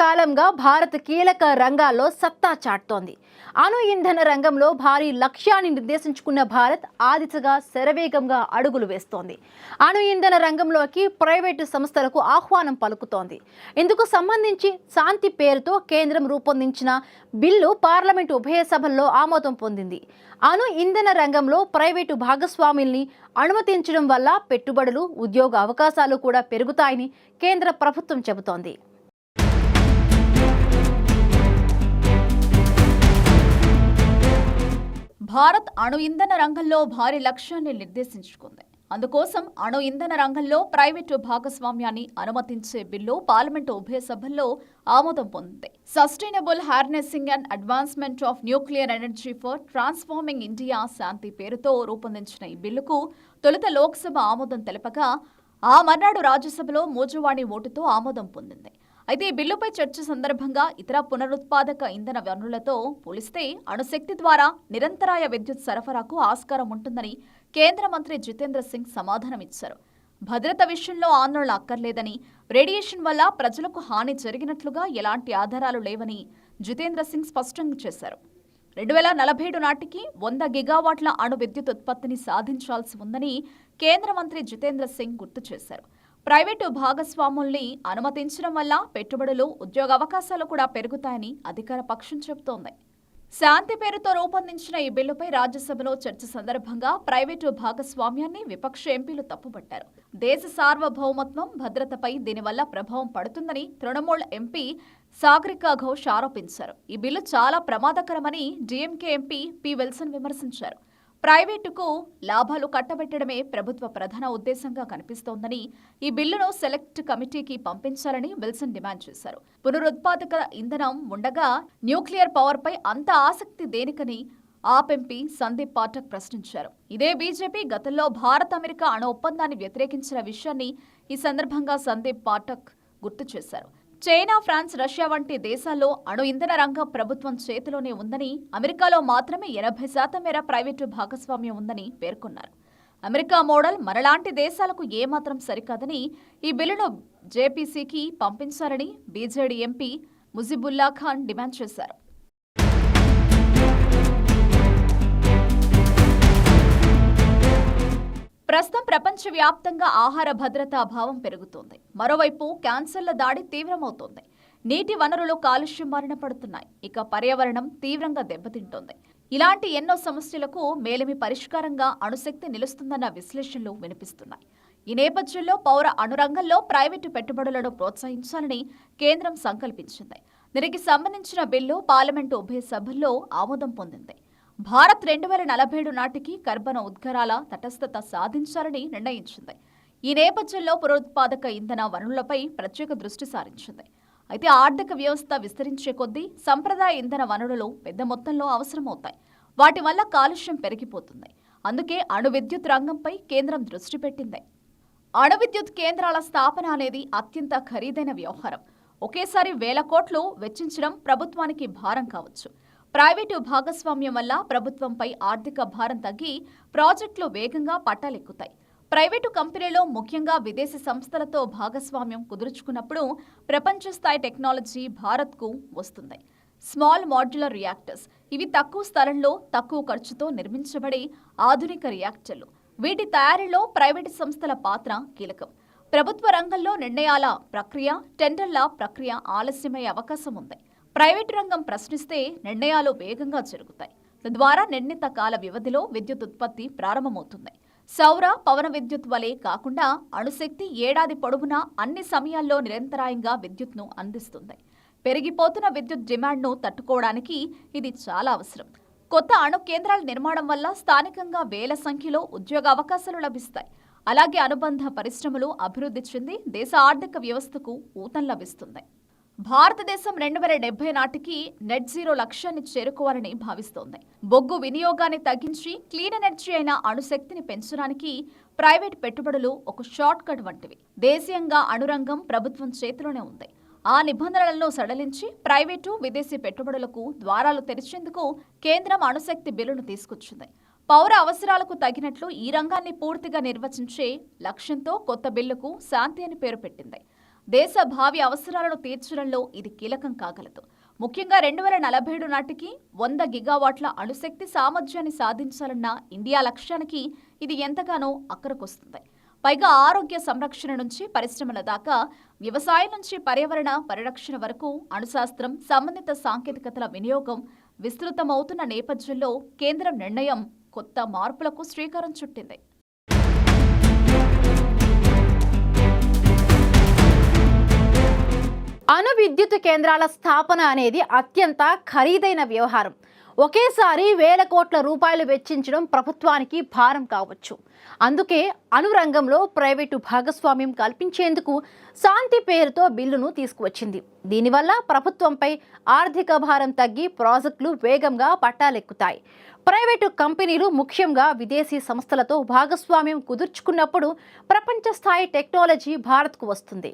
కాలంగా భారత్ కీలక రంగాల్లో సత్తా చాటుతోంది. అణు ఇంధన రంగంలో భారీ లక్ష్యాన్ని నిర్దేశించుకున్న భారత్ ఆ దిశగా శరవేగంగా అడుగులు వేస్తోంది. అణు ఇంధన రంగంలోకి ప్రైవేటు సంస్థలకు ఆహ్వానం పలుకుతోంది. ఇందుకు సంబంధించి శాంతి పేరుతో కేంద్రం రూపొందించిన బిల్లు పార్లమెంటు ఉభయ సభల్లో ఆమోదం పొందింది. అణు ఇంధన రంగంలో ప్రైవేటు భాగస్వాముల్ని అనుమతించడం వల్ల పెట్టుబడులు, ఉద్యోగ అవకాశాలు కూడా పెరుగుతాయని కేంద్ర ప్రభుత్వం చెబుతోంది. భారత్ అణు ఇంధన రంగంలో భారీ లక్ష్యాన్ని నిర్దేశించుకుంది. అందుకోసం అణు ఇంధన రంగంలో ప్రైవేటు భాగస్వామ్యాన్ని అనుమతించే బిల్లు పార్లమెంటు ఉభయ సభల్లో ఆమోదం పొందింది. Sustainable harnessing and advancement of nuclear energy for transforming India Shanti పేరుతో రూపొందించిన ఈ బిల్లుకు తొలుత లోక్సభ ఆమోదం తెలపగా ఆ మర్నాడు రాజ్యసభలో మోజువాణి ఓటుతో ఆమోదం పొందింది. అయితే ఈ బిల్లుపై చర్చ సందర్భంగా ఇతర పునరుత్పాదక ఇంధన వనరులతో పోలిస్తే అణుశక్తి ద్వారా నిరంతరాయ విద్యుత్ సరఫరాకు ఆస్కారం ఉంటుందని కేంద్ర మంత్రి జితేంద్ర సింగ్ సమాధానమిచ్చారు. భద్రత విషయంలో ఆందోళన అక్కర్లేదని, రేడియేషన్ వల్ల ప్రజలకు హాని జరిగినట్లుగా ఎలాంటి ఆధారాలు లేవని జితేంద్ర సింగ్ స్పష్టం చేశారు. 2047 నాటికి 100 గిగావాట్ల అణు విద్యుత్ ఉత్పత్తిని సాధించాల్సి ఉందని కేంద్ర మంత్రి జితేంద్ర సింగ్ గుర్తు చేశారు. ప్రైవేటు భాగస్వాముల్ని అనుమతించడం వల్ల పెట్టుబడులు, ఉద్యోగ అవకాశాలు కూడా పెరుగుతాయని అధికార పక్షం చెబుతోంది. శాంతి పేరుతో రూపొందించిన ఈ బిల్లుపై రాజ్యసభలో చర్చ సందర్భంగా ప్రైవేటు భాగస్వామ్యాన్ని విపక్ష ఎంపీలు తప్పుపట్టారు. దేశ సార్వభౌమత్వం, భద్రతపై దీనివల్ల ప్రభావం పడుతుందని తృణమూల్ ఎంపీ సాగరికా ఘోష్ ఆరోపించారు. ఈ బిల్లు చాలా ప్రమాదకరమని డీఎంకే ఎంపీ పి విల్సన్ విమర్శించారు. ప్రైవేటుకు లాభాలు కట్టబెట్టడమే ప్రభుత్వ ప్రధాన ఉద్దేశంగా కనిపిస్తోందని, ఈ బిల్లును సెలెక్ట్ కమిటీకి పంపించాలని విల్సన్ డిమాండ్ చేశారు. పునరుత్పాదక ఇంధనం ఉండగా న్యూక్లియర్ పవర్పై అంత ఆసక్తి దేనికని ఆప్ ఎంపీ సందీప్ పాఠక్ ప్రశ్నించారు. ఇదే బీజేపీ గతంలో భారత్ అమెరికా అణు ఒప్పందాన్ని వ్యతిరేకించిన విషయాన్ని ఈ సందర్భంగా సందీప్ పాఠక్ గుర్తు చేశారు. చైనా, ఫ్రాన్స్, రష్యా వంటి దేశాల్లో అణు ఇంధన రంగం ప్రభుత్వం చేతిలోనే ఉందని, అమెరికాలో మాత్రమే 80% మేర ప్రైవేటు భాగస్వామ్యం ఉందని పేర్కొన్నారు. అమెరికా మోడల్ మనలాంటి దేశాలకు ఏమాత్రం సరికాదని, ఈ బిల్లును జేపీసీకి పంపించాలని బీజేడీ ఎంపీ ముజిబుల్లా ఖాన్ డిమాండ్ చేశారు. ప్రస్తుతం ప్రపంచవ్యాప్తంగా ఆహార భద్రతా అభావం పెరుగుతోంది. మరోవైపు క్యాన్సర్ల దాడి తీవ్రమవుతోంది. నీటి వనరులు కాలుష్యం బారిన పడుతున్నాయి. ఇక పర్యావరణం తీవ్రంగా దెబ్బతింటోంది. ఇలాంటి ఎన్నో సమస్యలకు మేలిమి పరిష్కారంగా అణుశక్తి నిలుస్తుందన్న విశ్లేషణలు వినిపిస్తున్నాయి. ఈ నేపథ్యంలో పౌర అణురంగంలో ప్రైవేటు పెట్టుబడులను ప్రోత్సహించాలని కేంద్రం సంకల్పించింది. దీనికి సంబంధించిన బిల్లు పార్లమెంటు ఉభయ సభల్లో ఆమోదం పొందింది. భారత్ 2047 నాటికి కర్బన ఉద్గారాల తటస్థత సాధించాలని నిర్ణయించింది. ఈ నేపథ్యంలో పునరుత్పాదక ఇంధన వనరులపై ప్రత్యేక దృష్టి సారించింది. అయితే ఆర్థిక వ్యవస్థ విస్తరించే కొద్దీ సంప్రదాయ ఇంధన వనరులు పెద్ద మొత్తంలో అవసరమవుతాయి. వాటి వల్ల కాలుష్యం పెరిగిపోతుంది. అందుకే అణు విద్యుత్ రంగంపై కేంద్రం దృష్టి పెట్టింది. అణు విద్యుత్ కేంద్రాల స్థాపన అనేది అత్యంత ఖరీదైన వ్యవహారం. ఒకేసారి వేల కోట్లు వెచ్చించడం ప్రభుత్వానికి భారం కావచ్చు. ప్రైవేటు భాగస్వామ్యం వల్ల ప్రభుత్వంపై ఆర్థిక భారం తగ్గి ప్రాజెక్టులు వేగంగా పట్టాలెక్కుతాయి. ప్రైవేటు కంపెనీలు, ముఖ్యంగా విదేశీ సంస్థలతో భాగస్వామ్యం కుదుర్చుకున్నప్పుడు ప్రపంచ స్థాయి టెక్నాలజీ భారత్కు వస్తుంది. స్మాల్ మాడ్యులర్ రియాక్టర్స్, ఇవి తక్కువ స్థలంలో తక్కువ ఖర్చుతో నిర్మించబడే ఆధునిక రియాక్టర్లు. వీటి తయారీలో ప్రైవేటు సంస్థల పాత్ర కీలకం. ప్రభుత్వ రంగంలో నిర్ణయాల ప్రక్రియ, టెండర్ల ప్రక్రియ ఆలస్యమయ్యే అవకాశం ఉంది. ప్రైవేటు రంగం ప్రశ్నిస్తే నిర్ణయాలు వేగంగా జరుగుతాయి. తద్వారా నిర్ణీత కాల వ్యవధిలో విద్యుత్ ఉత్పత్తి ప్రారంభమవుతుంది. సౌర, పవన విద్యుత్ వలె కాకుండా అణుశక్తి ఏడాది పొడవునా అన్ని సమయాల్లో నిరంతరాయంగా విద్యుత్ను అందిస్తుంది. పెరిగిపోతున్న విద్యుత్ డిమాండ్ను తట్టుకోవడానికి ఇది చాలా అవసరం. కొత్త అణు కేంద్రాల నిర్మాణం వల్ల స్థానికంగా వేల సంఖ్యలో ఉద్యోగ అవకాశాలు లభిస్తాయి. అలాగే అనుబంధ పరిశ్రమలు అభివృద్ధి చెంది దేశ ఆర్థిక వ్యవస్థకు ఊతం లభిస్తుంది. భారతదేశం 2070 నాటికి నెట్ జీరో లక్ష్యాన్ని చేరుకోవాలని భావిస్తోంది. బొగ్గు వినియోగాన్ని తగ్గించి క్లీన్ ఎనర్జీ అయిన అణుశక్తిని పెంచడానికి ప్రైవేట్ పెట్టుబడులు ఒక షార్ట్ కట్ వంటివి. దేశీయంగా అణురంగం ప్రభుత్వం చేతిలోనే ఉంది. ఆ నిబంధనలను సడలించి ప్రైవేటు, విదేశీ పెట్టుబడులకు ద్వారాలు తెరిచేందుకు కేంద్రం అణుశక్తి బిల్లును తీసుకొచ్చింది. పౌర అవసరాలకు తగినట్లు ఈ రంగాన్ని పూర్తిగా నిర్వచించే లక్ష్యంతో కొత్త బిల్లుకు శాంతి అని పేరు పెట్టింది. దేశ భావి అవసరాలను తీర్చడంలో ఇది కీలకం కాగలదు. ముఖ్యంగా 2047 నాటికి 100 గిగావాట్ల అణుశక్తి సామర్థ్యాన్ని సాధించాలన్న ఇండియా లక్ష్యానికి ఇది ఎంతగానో అక్కరకొస్తుంది. పైగా ఆరోగ్య సంరక్షణ నుంచి పరిశ్రమల దాకా, వ్యవసాయం నుంచి పర్యావరణ పరిరక్షణ వరకు అణుశాస్త్రం సంబంధిత సాంకేతికతల వినియోగం విస్తృతమవుతున్న నేపథ్యంలో కేంద్రం నిర్ణయం కొత్త మార్పులకు శ్రీకారం చుట్టింది. అణు విద్యుత్ కేంద్రాల స్థాపన అనేది అత్యంత ఖరీదైన వ్యవహారం. ఒకేసారి వేల కోట్ల రూపాయలు వెచ్చించడం ప్రభుత్వానికి భారం కావచ్చు. అందుకే అణు రంగంలో ప్రైవేటు భాగస్వామ్యం కల్పించేందుకు శాంతి పేరుతో బిల్లును తీసుకువచ్చింది. దీనివల్ల ప్రభుత్వంపై ఆర్థిక భారం తగ్గి ప్రాజెక్టులు వేగంగా పట్టాలెక్కుతాయి. ప్రైవేటు కంపెనీలు ముఖ్యంగా విదేశీ సంస్థలతో భాగస్వామ్యం కుదుర్చుకున్నప్పుడు ప్రపంచ స్థాయి టెక్నాలజీ భారత్కు వస్తుంది.